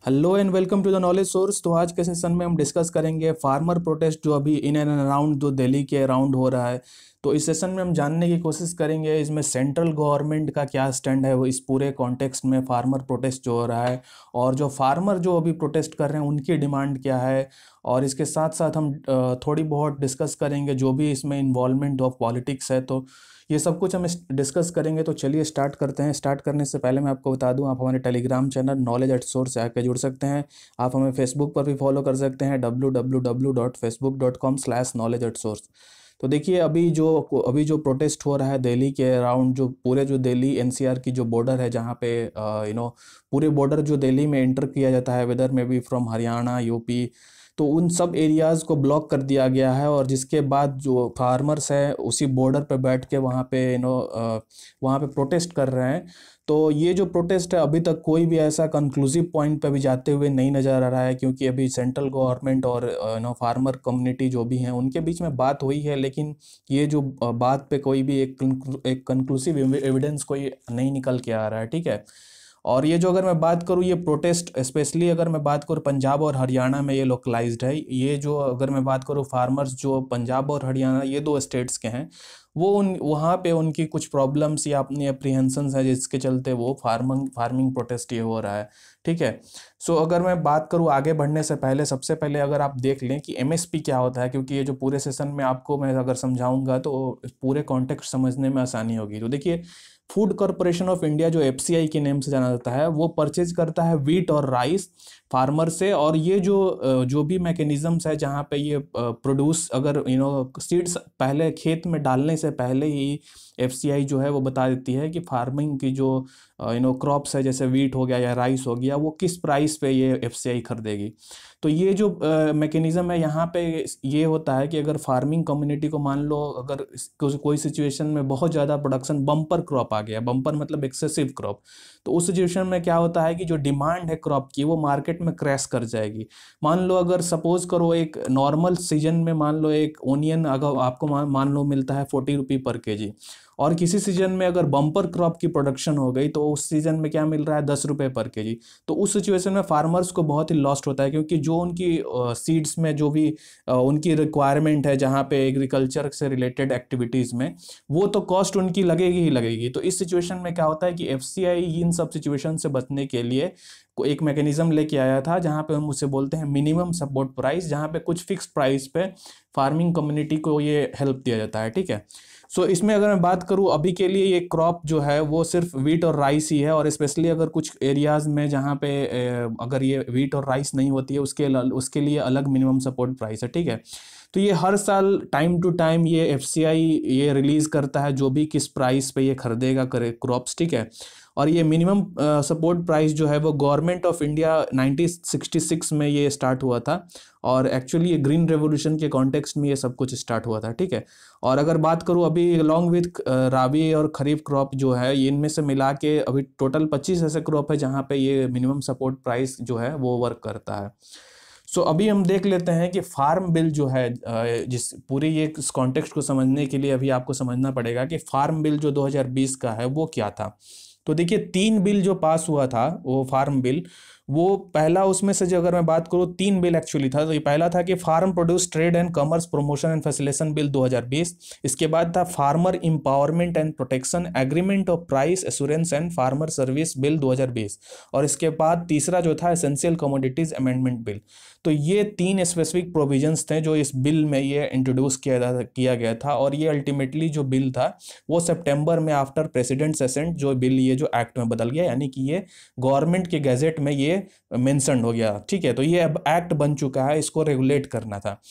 Hello and welcome to the knowledge source. तो आज के सेशन में हम डिस्कस करेंगे फार्मर प्रोटेस्ट जो अभी इन एंड अराउंड जो दिल्ली के अराउंड हो रहा है। तो इस सेशन में हम जानने की कोशिश करेंगे इसमें सेंट्रल गवर्नमेंट का क्या स्टैंड है वो इस पूरे कॉन्टेक्स्ट में फार्मर प्रोटेस्ट जो हो रहा है, और जो फार्मर जो अभी प्रोटेस्ट कर रहे हैं उनकी डिमांड क्या है। और इसके साथ साथ हम थोड़ी बहुत डिस्कस करेंगे जो भी इसमें इन्वॉल्वमेंट ऑफ पॉलिटिक्स है। तो ये सब कुछ हम डिस्कस करेंगे। तो चलिए स्टार्ट करते हैं। स्टार्ट करने से पहले मैं आपको बता दूं, आप हमारे Telegram channel knowledge at source आकर जुड़ सकते हैं। आप हमें फेसबुक पर भी फॉलो कर सकते हैं www.facebook.com/knowledge@source। तो देखिए अभी जो प्रोटेस्ट हो रहा है दिल्ली के अराउंड, जो पूरे जो दिल्ली एनसीआर की जो बॉर्डर है जहाँ पे पूरे बॉर्डर जो दिल्ली में एंटर किया जाता है वेदर में भी फ्रॉम हरियाणा यूपी, तो उन सब एरियाज़ को ब्लॉक कर दिया गया है। और जिसके बाद जो फार्मर्स हैं उसी बॉर्डर पे बैठ के वहाँ पे प्रोटेस्ट कर रहे हैं। तो ये जो प्रोटेस्ट है अभी तक कोई भी ऐसा कंक्लूसिव पॉइंट पे अभी जाते हुए नहीं नज़र आ रहा है, क्योंकि अभी सेंट्रल गवर्नमेंट और फार्मर कम्युनिटी जो भी हैं उनके बीच में बात हुई है, लेकिन ये जो बात पे कोई भी एक कंक्लूसिव एविडेंस कोई नहीं निकल के आ रहा है। ठीक है। और ये जो अगर मैं बात करूँ ये प्रोटेस्ट स्पेशली अगर मैं बात करूँ पंजाब और हरियाणा में ये लोकलाइज्ड है। ये जो अगर मैं बात करूँ फार्मर्स जो पंजाब और हरियाणा ये दो स्टेट्स के हैं, वो वहाँ पे उनकी कुछ प्रॉब्लम्स या अपनी अप्रीहेंशंस है जिसके चलते वो फार्मिंग प्रोटेस्ट ये हो रहा है। ठीक है। सो अगर मैं बात करूँ आगे बढ़ने से पहले, सबसे पहले अगर आप देख लें कि एमएसपी क्या होता है, क्योंकि ये जो पूरे सेशन में आपको मैं अगर समझाऊंगा तो पूरे कॉन्टेक्स्ट समझने में आसानी होगी। तो देखिए, फूड कॉरपोरेशन ऑफ इंडिया जो एफसीआई के नेम से जाना जाता है वो परचेज करता है वीट और राइस फार्मर से। और ये जो भी मैकेनिज्म्स है जहाँ पे ये प्रोड्यूस, अगर सीड्स पहले खेत में डालने से पहले ही एफसीआई जो है वो बता देती है कि फार्मिंग की जो क्रॉप्स है जैसे वीट हो गया या राइस हो गया वो किस प्राइस पे ये एफसीआई खरीदेगी। तो ये जो मैकेनिज्म है यहाँ पे ये होता है कि अगर फार्मिंग कम्युनिटी को मान लो अगर कोई सिचुएशन में बहुत ज़्यादा प्रोडक्शन बम्पर क्रॉप आ गया, बम्पर मतलब एक्सेसिव क्रॉप, तो उस सिचुएशन में क्या होता है कि जो डिमांड है क्रॉप की वो मार्केट में क्रैश कर जाएगी। मान लो अगर सपोज करो एक नॉर्मल सीजन में मान लो एक ओनियन अगर आपको मान लो मिलता है 40 रुपये पर केजी, और किसी सीजन में अगर बम्पर क्रॉप की प्रोडक्शन हो गई तो उस सीजन में क्या मिल रहा है 10 रुपये पर केजी। तो उस सिचुएशन में फार्मर्स को बहुत ही लॉस्ट होता है, क्योंकि जो उनकी सीड्स में जो भी उनकी रिक्वायरमेंट है जहाँ पे एग्रीकल्चर से रिलेटेड एक्टिविटीज़ में, वो तो कॉस्ट उनकी लगेगी ही लगेगी। तो इस सिचुएशन में क्या होता है कि एफसीआई इन सब सिचुएशन से बचने के लिए एक मैकेनिज्म लेके आया था जहाँ पे हम उसे बोलते हैं मिनिमम सपोर्ट प्राइस, जहाँ पे कुछ फिक्स प्राइस पे फार्मिंग कम्युनिटी को ये हेल्प दिया जाता है। ठीक है। सो इसमें अगर मैं बात करूँ अभी के लिए ये क्रॉप जो है वो सिर्फ वीट और राइस ही है, और स्पेशली अगर कुछ एरियाज़ में जहाँ पे अगर ये वीट और राइस नहीं होती है उसके लिए अलग मिनिमम सपोर्ट प्राइस है। ठीक है। तो ये हर साल टाइम टू टाइम ये एफसीआई ये रिलीज़ करता है जो भी किस प्राइस पे ये खरीदेगा करे क्रॉप्स। ठीक है। और ये मिनिमम सपोर्ट प्राइस जो है वो गवर्नमेंट ऑफ इंडिया 1966 में ये स्टार्ट हुआ था, और एक्चुअली ये ग्रीन रेवोल्यूशन के कॉन्टेक्स्ट में ये सब कुछ स्टार्ट हुआ था। ठीक है। और अगर बात करूँ अभी अलॉन्ग विथ राबी और खरीफ क्रॉप जो है ये इनमें से मिला के अभी टोटल 25 ऐसे क्रॉप है जहाँ पे ये मिनिमम सपोर्ट प्राइस जो है वो वर्क करता है। सो अभी हम देख लेते हैं कि फार्म बिल जो है जिस पूरी ये इस कॉन्टेक्स्ट को समझने के लिए अभी आपको समझना पड़ेगा कि फार्म बिल जो 2020 का है वो क्या था। तो देखिए 3 बिल जो पास हुआ था वो फार्म बिल, वो पहला उसमें से जो अगर मैं बात करूँ 3 बिल एक्चुअली था। तो ये पहला था कि farm produce trade and commerce promotion and facilitation bill 2020। इसके बाद था farmer empowerment and protection agreement of price assurance and farmer service bill 2020। और इसके बाद तीसरा जो था एसेंशियल कमोडिटीज अमेंडमेंट बिल। तो ये 3 स्पेसिफिक प्रोविजंस थे जो इस बिल में ये इंट्रोड्यूस किया गया था, और ये अल्टीमेटली जो बिल था वो सितंबर में आफ्टर प्रेसिडेंट्स असेंट जो बिल ये जो एक्ट में बदल गया, यानी कि ये गवर्नमेंट के गैजेट में ये मेंशन हो गया। ठीक है। तो ये अब एक्ट बन चुका है, इसको रेगुलेट करना था।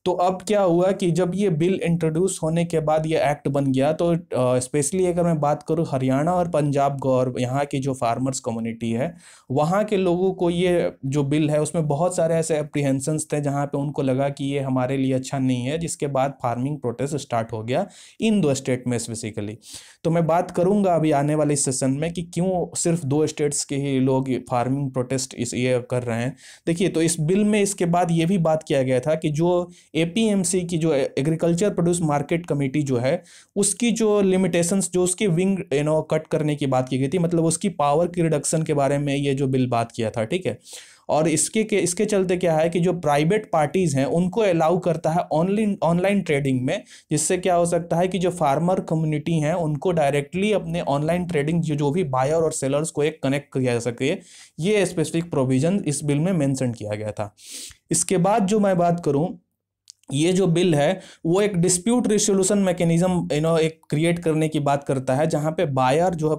तो अब क्या हुआ कि जब ये बिल इंट्रोड्यूस होने के बाद ये एक्ट बन गया, तो स्पेशली अगर मैं बात करूँ हरियाणा और पंजाब यहाँ की जो फार्मर्स कम्युनिटी है वहाँ के लोगों को ये जो बिल है उसमें बहुत सारे ऐसे अप्रीहेंशंस थे जहाँ पे उनको लगा कि ये हमारे लिए अच्छा नहीं है, जिसके बाद फार्मिंग प्रोटेस्ट स्टार्ट हो गया इन 2 स्टेट में स्पेसिफिकली। तो मैं बात करूंगा अभी आने वाले सेशन में कि क्यों सिर्फ 2 स्टेट्स के ही लोग फार्मिंग प्रोटेस्ट ये कर रहे हैं। देखिए, तो इस बिल में इसके बाद ये भी बात किया गया था कि जो एपीएमसी की जो एग्रीकल्चर प्रोड्यूस मार्केट कमेटी जो है उसकी जो लिमिटेशंस, जो उसकी विंग कट करने की बात की गई थी, मतलब उसकी पावर की रिडक्शन के बारे में ये जो बिल बात किया था, ठीक है। और इसके चलते क्या है कि जो प्राइवेट पार्टीज हैं उनको अलाउ करता है ऑनलाइन ट्रेडिंग में, जिससे क्या हो सकता है कि जो फार्मर कम्युनिटी हैं उनको डायरेक्टली अपने ऑनलाइन ट्रेडिंग जो भी बायर और सेलर्स को एक कनेक्ट किया जा सके। ये स्पेसिफिक प्रोविजन इस बिल में मेंशन किया गया था। इसके बाद जो मैं बात करूं, ये जो बिल है वो एक डिस्प्यूट रिसोल्यूशन मैकेनिज्म एक क्रिएट करने की बात करता है, जहां पे बायर जो है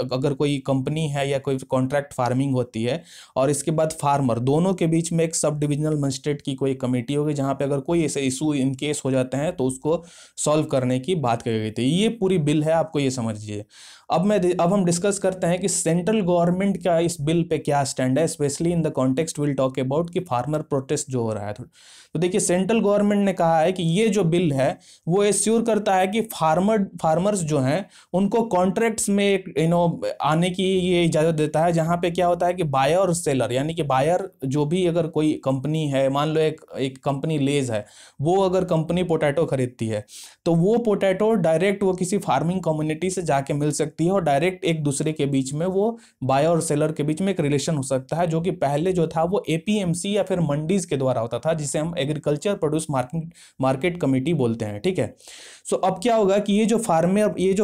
अगर कोई कंपनी है या कोई कॉन्ट्रैक्ट फार्मिंग होती है और इसके बाद फार्मर, दोनों के बीच में एक सब डिविजनल मजिस्ट्रेट की कोई कमेटी होगी, जहां पे अगर कोई ऐसे इशू इन केस हो जाते हैं तो उसको सॉल्व करने की बात कही गई थी। ये पूरी बिल है, आपको ये समझिए। अब हम डिस्कस करते हैं कि सेंट्रल गवर्नमेंट का इस बिल पे क्या स्टैंड है, specially in the context will talk about कि फार्मर प्रोटेस्ट जो हो रहा है। तो देखिए, सेंट्रल गवर्नमेंट ने कहा है कि ये जो बिल है वो एश्योर करता है कि फार्मर्स जो हैं उनको कॉन्ट्रैक्ट्स में आने की ये इजाज़त देता है, जहाँ पे क्या होता है कि बायर और सेलर, यानी कि बायर जो भी अगर कोई कंपनी है, मान लो एक कंपनी लेज है, वो अगर कंपनी पोटैटो खरीदती है तो वो पोटैटो डायरेक्ट वो किसी फार्मिंग कम्युनिटी से जाके मिल सकती है और डायरेक्ट एक दूसरे के बीच में वो बायर और सेलर के बीच में एक रिलेशन हो सकता है, जो कि पहले जो था वो एपीएमसी या फिर मंडीज के द्वारा होता था, जिसे हम एग्रीकल्चर प्रोड्यूस मार्केट कमेटी बोलते हैं, ठीक है। सो अब क्या होगा कि ये जो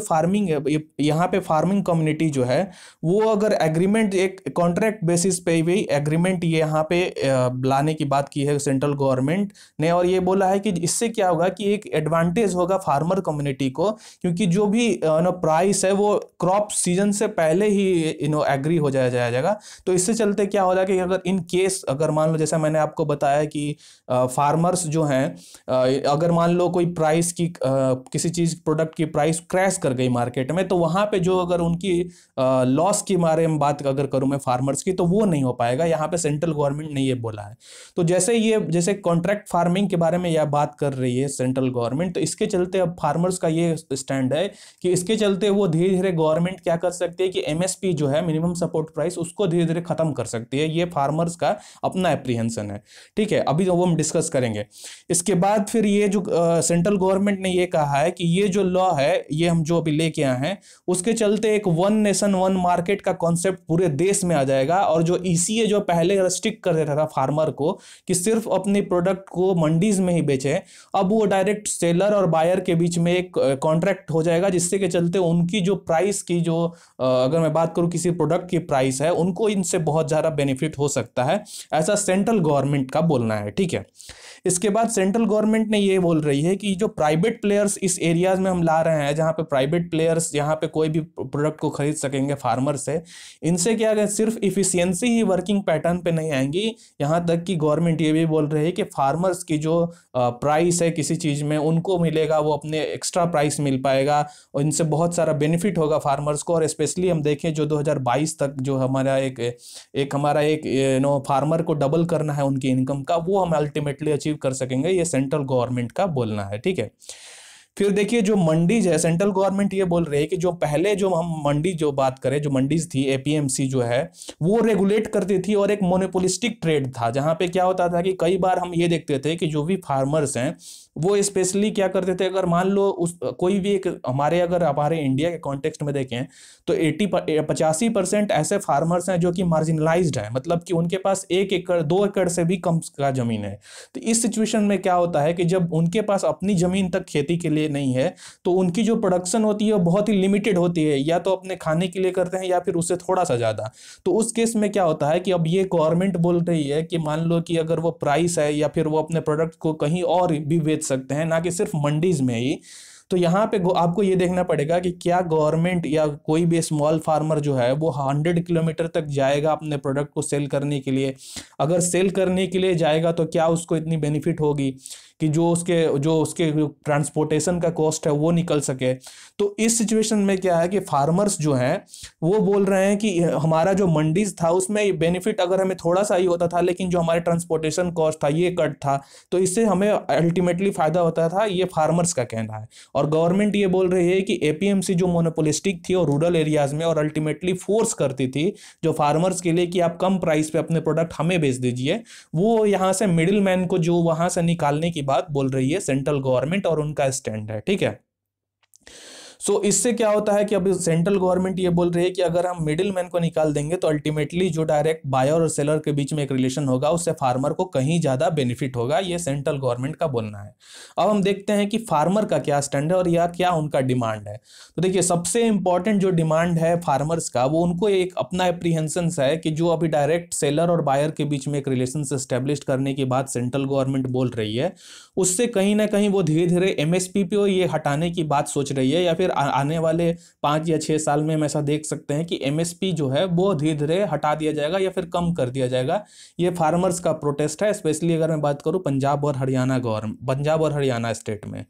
फार्मिंग है, यहाँ पे फार्मिंग कम्युनिटी जो है वो अगर एग्रीमेंट एक कॉन्ट्रैक्ट बेसिस पे भी एग्रीमेंट ये यहाँ पे लाने की बात की है सेंट्रल गवर्नमेंट ने, और ये बोला है कि इससे क्या होगा कि एक एडवांटेज होगा फार्मर कम्युनिटी को, क्योंकि जो भी प्राइस है वो क्रॉप सीजन से पहले ही एग्री हो जाएगा। तो इससे चलते क्या हो जाएगा कि अगर इन केस, अगर मान लो जैसा मैंने आपको बताया कि फार्मर्स जो हैं, अगर मान लो कोई प्राइस की किसी चीज प्रोडक्ट की प्राइस क्रैश कर गई मार्केट में, तो वहां पे जो अगर उनकी लॉस के बारे में बात अगर करूं मैं फार्मर्स की, तो वो नहीं हो पाएगा। यहाँ पे सेंट्रल गवर्नमेंट ने ये बोला है। तो जैसे कॉन्ट्रैक्ट फार्मिंग के बारे में यह बात कर रही है सेंट्रल गवर्नमेंट, तो इसके चलते अब फार्मर्स का ये स्टैंड है कि इसके चलते वो धीरे धीरे गवर्नमेंट क्या कर सकती है कि एमएसपी जो है, मिनिमम सपोर्ट प्राइस, उसको धीरे धीरे खत्म कर सकती है। ये फार्मर्स का अपना एप्रीहेंशन है, ठीक है। अभी वो हम डिस्कस करेंगे। इसके बाद फिर ये जो सेंट्रल गवर्नमेंट ने ये कहा है कि ये जो लॉ है, ये हम जो अभी लेके आए हैं, उसके चलते एक वन नेशन वन मार्केट का कॉन्सेप्ट पूरे देश में आ जाएगा। और जो ईसीए जो पहले रेस्ट्रिक्ट कर देता था फार्मर को कि सिर्फ अपनी प्रोडक्ट को मंडीज में ही बेचे, अब वो डायरेक्ट सेलर और बायर के बीच में एक कॉन्ट्रैक्ट हो जाएगा, जिससे के चलते उनकी जो प्राइस की जो अगर मैं बात करूं किसी प्रोडक्ट की प्राइस है, उनको इनसे बहुत ज्यादा बेनिफिट हो सकता है, ऐसा सेंट्रल गवर्नमेंट का बोलना है, ठीक है। इसके बाद सेंट्रल गवर्नमेंट ने ये बोल रही है कि जो प्राइवेट प्लेयर्स इस एरियाज में हम ला रहे हैं, जहाँ पे प्राइवेट प्लेयर्स यहाँ पे कोई भी प्रोडक्ट को खरीद सकेंगे फार्मर से, इनसे क्या है, सिर्फ इफिशियंसी ही वर्किंग पैटर्न पे नहीं आएंगी, यहाँ तक कि गवर्नमेंट ये भी बोल रही है कि फार्मर्स की जो प्राइस है किसी चीज़ में उनको मिलेगा, वो अपने एक्स्ट्रा प्राइस मिल पाएगा और इनसे बहुत सारा बेनिफिट होगा फार्मर्स को। और स्पेशली हम देखें जो 2022 तक जो हमारा एक फार्मर को डबल करना है उनकी इनकम का, वो हम अल्टीमेटली अचीव कर सकेंगे, ये सेंट्रल गवर्नमेंट का बोलना है, ठीक है। फिर देखिए जो मंडीज है, सेंट्रल गवर्नमेंट ये बोल रही है कि जो पहले जो हम मंडी जो बात करें, जो मंडीज थी एपीएमसी जो है वो रेगुलेट करती थी और एक मोनोपोलिस्टिक ट्रेड था, जहां पे क्या होता था कि कई बार हम ये देखते थे कि जो भी फार्मर्स हैं वो स्पेशली क्या करते थे, अगर मान लो कोई भी एक हमारे इंडिया के कॉन्टेक्स्ट में देखें तो 85% ऐसे फार्मर्स हैं जो कि मार्जिनलाइज्ड हैं, मतलब कि उनके पास 1 एकड़ 2 एकड़ से भी कम का जमीन है। तो इस सिचुएशन में क्या होता है कि जब उनके पास अपनी जमीन तक खेती के लिए नहीं है, तो उनकी जो प्रोडक्शन होती है वो बहुत ही लिमिटेड होती है, या तो अपने खाने के लिए करते हैं या फिर उससे थोड़ा सा ज्यादा। तो उस केस में क्या होता है कि अब ये गवर्नमेंट बोल रही है कि मान लो कि अगर वो प्राइस है या फिर वो अपने प्रोडक्ट को कहीं और भी बेच सकते हैं, ना कि सिर्फ मंडीज में ही। तो यहाँ पे आपको ये देखना पड़ेगा कि क्या गवर्नमेंट या कोई भी स्मॉल फार्मर जो है वो 100 किलोमीटर तक जाएगा अपने प्रोडक्ट को सेल करने के लिए। अगर सेल करने के लिए जाएगा तो क्या उसको इतनी बेनिफिट होगी कि जो उसके ट्रांसपोर्टेशन का कॉस्ट है वो निकल सके। तो इस सिचुएशन में क्या है कि फार्मर्स जो हैं वो बोल रहे हैं कि हमारा जो मंडीज था उसमें बेनिफिट अगर हमें थोड़ा सा ही होता था, लेकिन जो हमारे ट्रांसपोर्टेशन कॉस्ट था ये कट था, तो इससे हमें अल्टीमेटली फायदा होता था, ये फार्मर्स का कहना है। और गवर्नमेंट ये बोल रही है कि एपीएमसी जो मोनोपोलिस्टिक थी और रूरल एरियाज में, और अल्टीमेटली फोर्स करती थी जो फार्मर्स के लिए कि आप कम प्राइस पे अपने प्रोडक्ट हमें बेच दीजिए, वो यहाँ से मिडिल मैन को जो वहां से निकालने की बात बोल रही है सेंट्रल गवर्नमेंट, और उनका स्टैंड है। ठीक है, सो इससे क्या होता है कि अभी सेंट्रल गवर्नमेंट ये बोल रही है कि अगर हम मिडिल मैन को निकाल देंगे तो अल्टीमेटली जो डायरेक्ट बायर और सेलर के बीच में एक रिलेशन होगा, उससे फार्मर को कहीं ज़्यादा बेनिफिट होगा, ये सेंट्रल गवर्नमेंट का बोलना है। अब हम देखते हैं कि फार्मर का क्या स्टैंड है और या क्या उनका डिमांड है। तो देखिए, सबसे इंपॉर्टेंट जो डिमांड है फार्मर्स का, वो उनको एक अपना एप्रीहेंशन है कि जो अभी डायरेक्ट सेलर और बायर के बीच में एक रिलेशन एस्टेब्लिश करने की बात सेंट्रल गवर्नमेंट बोल रही है, उससे कहीं ना कहीं वो धीरे धीरे एमएसपी पे ये हटाने की बात सोच रही है, या फिर आने वाले 5 या 6 साल में हम ऐसा देख सकते हैं कि एमएसपी जो है वो धीरे धीरे हटा दिया जाएगा या फिर कम कर दिया जाएगा। ये फार्मर्स का प्रोटेस्ट है, स्पेशली अगर मैं बात करूं पंजाब और हरियाणा स्टेट में।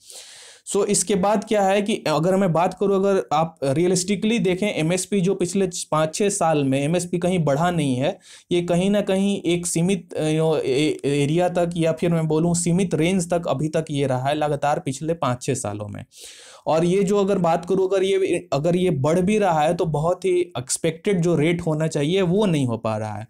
सो इसके बाद क्या है कि अगर मैं बात करूं, अगर आप रियलिस्टिकली देखें, एमएसपी जो पिछले 5-6 साल में एमएसपी कहीं बढ़ा नहीं है, ये कहीं ना कहीं एक सीमित एरिया तक, या फिर मैं बोलूं सीमित रेंज तक अभी तक ये रहा है लगातार पिछले 5-6 सालों में। और ये जो अगर बात करूं, अगर ये बढ़ भी रहा है तो बहुत ही एक्सपेक्टेड जो रेट होना चाहिए वो नहीं हो पा रहा है।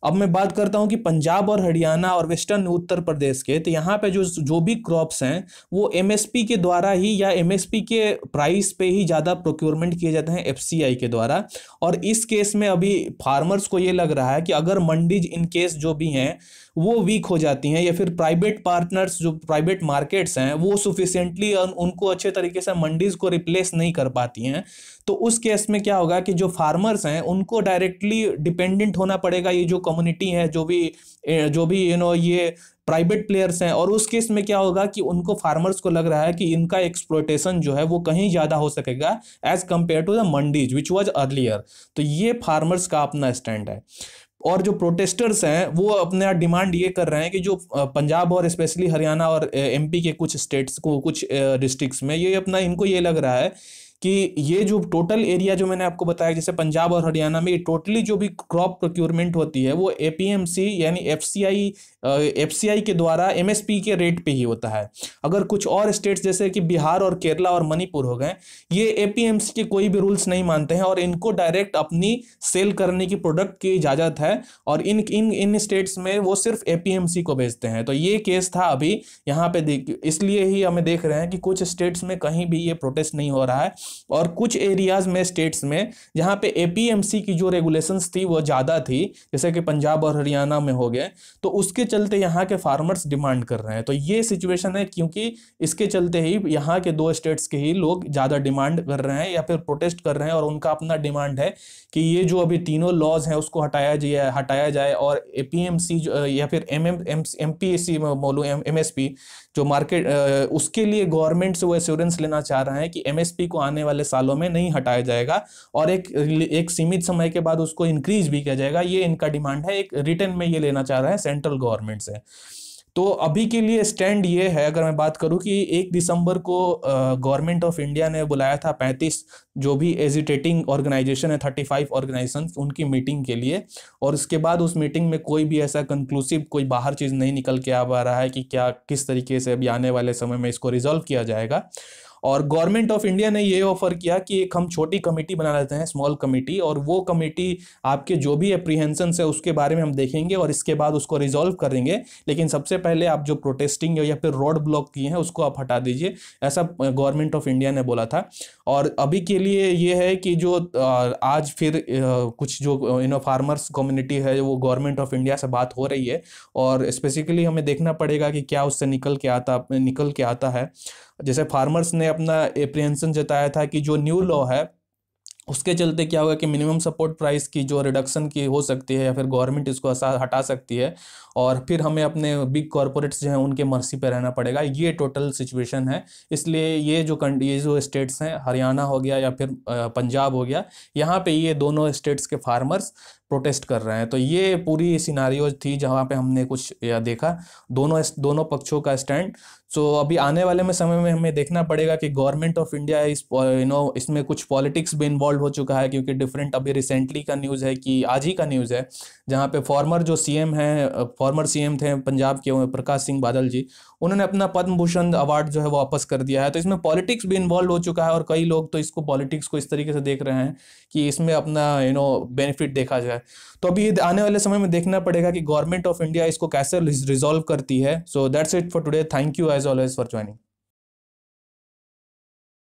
अब मैं बात करता हूं कि पंजाब और हरियाणा और वेस्टर्न उत्तर प्रदेश के, तो यहाँ पे जो भी क्रॉप्स हैं वो एमएसपी के द्वारा ही या एमएसपी के प्राइस पे ही ज़्यादा प्रोक्योरमेंट किए जाते हैं एफसीआई के द्वारा। और इस केस में अभी फार्मर्स को ये लग रहा है कि अगर मंडीज इन केस जो भी हैं वो वीक हो जाती हैं, या फिर प्राइवेट पार्टनर्स जो प्राइवेट मार्केट्स हैं वो सुफिशिएंटली उनको अच्छे तरीके से मंडीज को रिप्लेस नहीं कर पाती हैं, तो उस केस में क्या होगा कि जो फार्मर्स हैं उनको डायरेक्टली डिपेंडेंट होना पड़ेगा, ये जो कम्युनिटी है, जो भी ये प्राइवेट प्लेयर्स हैं। और उस केस में क्या होगा कि उनको फार्मर्स को लग रहा है कि इनका एक्सप्लॉयटेशन जो है वो कहीं ज़्यादा हो सकेगा as compare to the mandis which was earlier. तो ये फार्मर्स का अपना स्टैंड है। और जो प्रोटेस्टर्स हैं वो अपना डिमांड ये कर रहे हैं कि जो पंजाब और स्पेशली हरियाणा और एमपी के कुछ स्टेट्स को, कुछ डिस्ट्रिक्ट्स में ये अपना, इनको ये लग रहा है कि ये जो टोटल एरिया जो मैंने आपको बताया, जैसे पंजाब और हरियाणा में टोटली जो भी क्रॉप प्रोक्योरमेंट होती है वो एपीएमसी यानी एफसीआई के द्वारा एमएसपी के रेट पे ही होता है। अगर कुछ और स्टेट्स जैसे कि बिहार और केरला और मणिपुर हो गए, ये एपीएमसी के कोई भी रूल्स नहीं मानते हैं और इनको डायरेक्ट अपनी सेल करने की प्रोडक्ट की इजाजत है, और इन स्टेट्स में वो सिर्फ एपीएमसी को बेचते हैं। तो ये केस था अभी यहाँ पे, इसलिए ही हमें देख रहे हैं कि कुछ स्टेट्स में कहीं भी ये प्रोटेस्ट नहीं हो रहा है, और कुछ एरियाज में, स्टेट्स में जहां पे एपीएमसी की जो रेगुलेशंस थी वो ज्यादा थी, जैसे कि पंजाब और हरियाणा में हो गए, तो उसके चलते यहाँ के फार्मर्स डिमांड कर रहे हैं। तो ये सिचुएशन है, क्योंकि इसके चलते ही यहाँ के 2 स्टेट्स के ही लोग ज्यादा डिमांड कर रहे हैं या फिर प्रोटेस्ट कर रहे हैं, और उनका अपना डिमांड है कि ये जो अभी तीनों लॉज हैं उसको हटाया जाए और एपीएमसी या फिर एमपीएसी बोलूं एमएसपी जो मार्केट, उसके लिए गवर्नमेंट से वो एश्योरेंस लेना चाह रहे हैं कि एमएसपी को आने वाले सालों में नहीं हटाया जाएगा और एक सीमित समय के बाद उसको इंक्रीज भी किया जाएगा। ये इनका डिमांड है, एक रिटर्न में ये लेना चाह रहे हैं सेंट्रल गवर्नमेंट से। तो अभी के लिए स्टैंड ये है, अगर मैं बात करूं कि 1 दिसंबर को गवर्नमेंट ऑफ इंडिया ने बुलाया था 35 जो भी एजिटेटिंग ऑर्गेनाइजेशन है, 35 ऑर्गेनाइजेशन, उनकी मीटिंग के लिए, और उसके बाद उस मीटिंग में कोई भी ऐसा कंक्लूसिव कोई बाहर चीज़ नहीं निकल के आ पा रहा है कि क्या किस तरीके से अभी आने वाले समय में इसको रिजॉल्व किया जाएगा। और गवर्नमेंट ऑफ इंडिया ने ये ऑफर किया कि एक हम छोटी कमेटी बना लेते हैं, स्मॉल कमेटी, और वो कमेटी आपके जो भी एप्रीहेंशंस है उसके बारे में हम देखेंगे और इसके बाद उसको रिजॉल्व करेंगे, लेकिन सबसे पहले आप जो प्रोटेस्टिंग या फिर रोड ब्लॉक किए हैं उसको आप हटा दीजिए, ऐसा गवर्नमेंट ऑफ इंडिया ने बोला था। और अभी के लिए ये है कि जो आज फिर कुछ जो फार्मर्स कम्युनिटी है वो गवर्नमेंट ऑफ इंडिया से बात हो रही है, और स्पेसिफिकली हमें देखना पड़ेगा कि क्या उससे निकल के आता है। जैसे फार्मर्स ने अपना एप्रीहेंशन जताया था कि जो न्यू लॉ है उसके चलते क्या होगा कि मिनिमम सपोर्ट प्राइस की जो रिडक्शन की हो सकती है या फिर गवर्नमेंट इसको हटा सकती है, और फिर हमें अपने बिग कॉरपोरेट्स जो हैं उनके मर्सी पे रहना पड़ेगा। ये टोटल सिचुएशन है। इसलिए ये जो स्टेट्स हैं, हरियाणा हो गया या फिर पंजाब हो गया, यहाँ पे ये दोनों स्टेट्स के फार्मर्स प्रोटेस्ट कर रहे हैं। तो ये पूरी सिनारियो थी जहाँ पे हमने कुछ देखा दोनों पक्षों का स्टैंड। सो अभी आने वाले में समय में हमें देखना पड़ेगा कि गवर्नमेंट ऑफ इंडिया इस इसमें कुछ पॉलिटिक्स भी इन्वॉल्व हो चुका है, क्योंकि डिफरेंट अभी रिसेंटली का न्यूज़ है कि आज ही का न्यूज़ है जहाँ पे फॉर्मर जो सीएम हैं, फॉर्मर सीएम थे पंजाब के, प्रकाश सिंह बादल जी, उन्होंने अपना पद्म भूषण अवार्ड जो है वो वापस कर दिया है। तो इसमें पॉलिटिक्स भी इन्वॉल्व हो चुका है, और कई लोग तो इसको पॉलिटिक्स को इस तरीके से देख रहे हैं कि इसमें अपना बेनिफिट देखा जाए। तो अभी आने वाले समय में देखना पड़ेगा कि गवर्नमेंट ऑफ इंडिया इसको कैसे रिजॉल्व करती है। So that's it for today, thank you as always for joining.